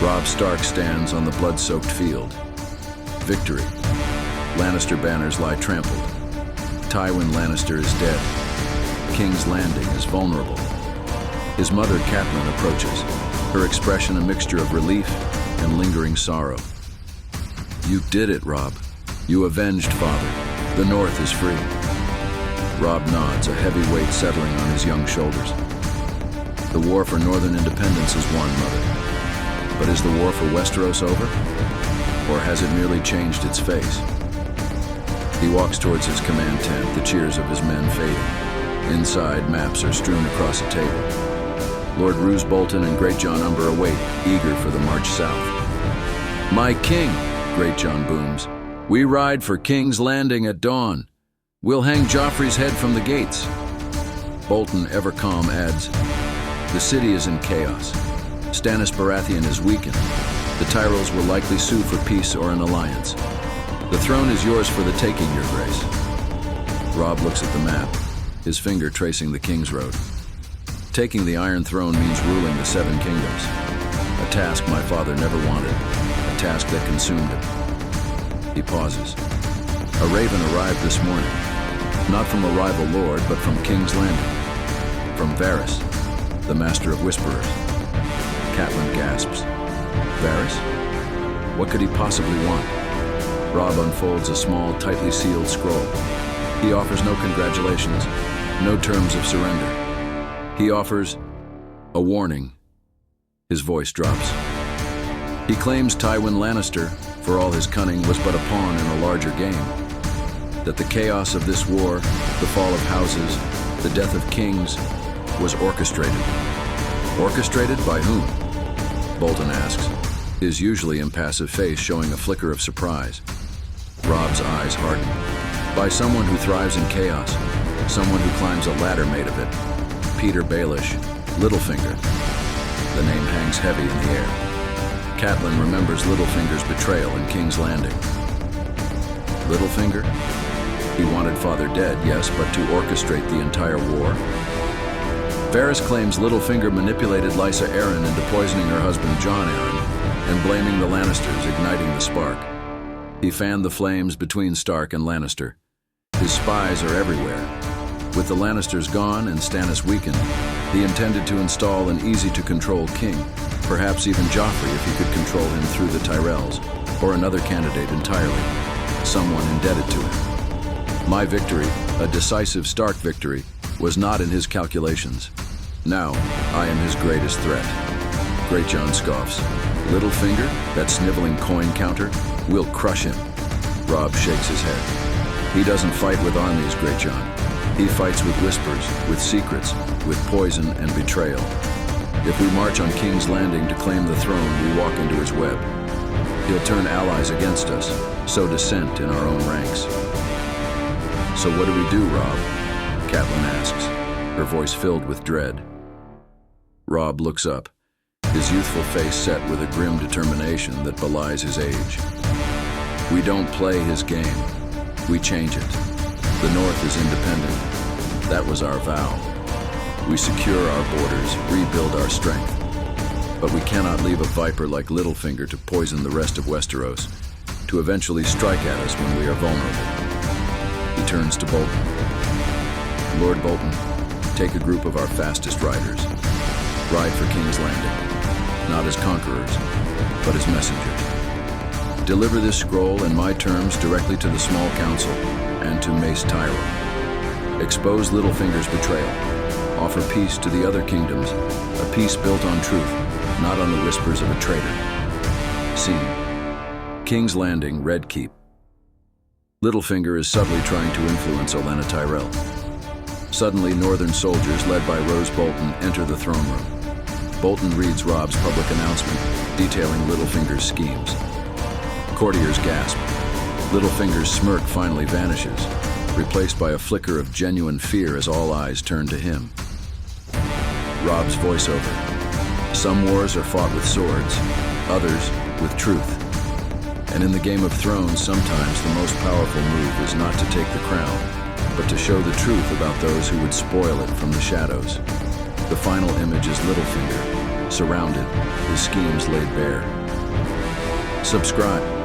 Robb Stark stands on the blood-soaked field. Victory. Lannister banners lie trampled. Tywin Lannister is dead. King's Landing is vulnerable. His mother, Catelyn, approaches, her expression a mixture of relief and lingering sorrow. You did it, Robb. You avenged father. The North is free. Robb nods, a heavy weight settling on his young shoulders. The war for Northern independence is won, Mother. But is the war for Westeros over? Or has it merely changed its face? He walks towards his command tent, the cheers of his men fading. Inside, maps are strewn across a table. Lord Roose Bolton and Great John Umber await, eager for the march south. My king, Great John booms. We ride for King's Landing at dawn. We'll hang Joffrey's head from the gates. Bolton, ever calm, adds, the city is in chaos. Stannis Baratheon is weakened. The Tyrells will likely sue for peace or an alliance. The throne is yours for the taking, your grace. Robb looks at the map, his finger tracing the King's Road. Taking the Iron Throne means ruling the Seven Kingdoms. A task my father never wanted, a task that consumed him. He pauses. A raven arrived this morning, not from a rival lord, but from King's Landing. From Varys, the master of whisperers. Catelyn gasps. Varys? What could he possibly want? Robb unfolds a small, tightly sealed scroll. He offers no congratulations, no terms of surrender. He offers a warning. His voice drops. He claims Tywin Lannister, for all his cunning, was but a pawn in a larger game. That the chaos of this war, the fall of houses, the death of kings, was orchestrated. Orchestrated by whom? Bolton asks, his usually impassive face showing a flicker of surprise. Robb's eyes harden. By someone who thrives in chaos, someone who climbs a ladder made of it. Peter Baelish, Littlefinger. The name hangs heavy in the air. Catelyn remembers Littlefinger's betrayal in King's Landing. Littlefinger? He wanted father dead, yes, but to orchestrate the entire war? Varys claims Littlefinger manipulated Lysa Arryn into poisoning her husband Jon Arryn and blaming the Lannisters, igniting the spark. He fanned the flames between Stark and Lannister. His spies are everywhere. With the Lannisters gone and Stannis weakened, he intended to install an easy-to-control king, perhaps even Joffrey if he could control him through the Tyrells, or another candidate entirely, someone indebted to him. My victory, a decisive Stark victory, was not in his calculations. Now, I am his greatest threat. Great John scoffs. Littlefinger, that sniveling coin counter, we'll crush him. Robb shakes his head. He doesn't fight with armies, Great John. He fights with whispers, with secrets, with poison and betrayal. If we march on King's Landing to claim the throne, we walk into his web. He'll turn allies against us, sow dissent in our own ranks. So what do we do, Robb? Catelyn asks, her voice filled with dread. Robb looks up, his youthful face set with a grim determination that belies his age. We don't play his game. We change it. The North is independent. That was our vow. We secure our borders, rebuild our strength. But we cannot leave a viper like Littlefinger to poison the rest of Westeros, to eventually strike at us when we are vulnerable. He turns to Bolton. Lord Bolton, take a group of our fastest riders. Ride for King's Landing, not as conquerors, but as messengers. Deliver this scroll in my terms directly to the small council and to Mace Tyrell. Expose Littlefinger's betrayal. Offer peace to the other kingdoms, a peace built on truth, not on the whispers of a traitor. Scene. King's Landing, Red Keep. Littlefinger is subtly trying to influence Olenna Tyrell. Suddenly, northern soldiers, led by Roose Bolton, enter the throne room. Bolton reads Robb's public announcement, detailing Littlefinger's schemes. Courtiers gasp. Littlefinger's smirk finally vanishes, replaced by a flicker of genuine fear as all eyes turn to him. Robb's voiceover. Some wars are fought with swords, others with truth. And in the Game of Thrones, sometimes the most powerful move is not to take the crown, but to show the truth about those who would spoil it from the shadows. The final image is Littlefinger, surrounded, his schemes laid bare. Subscribe.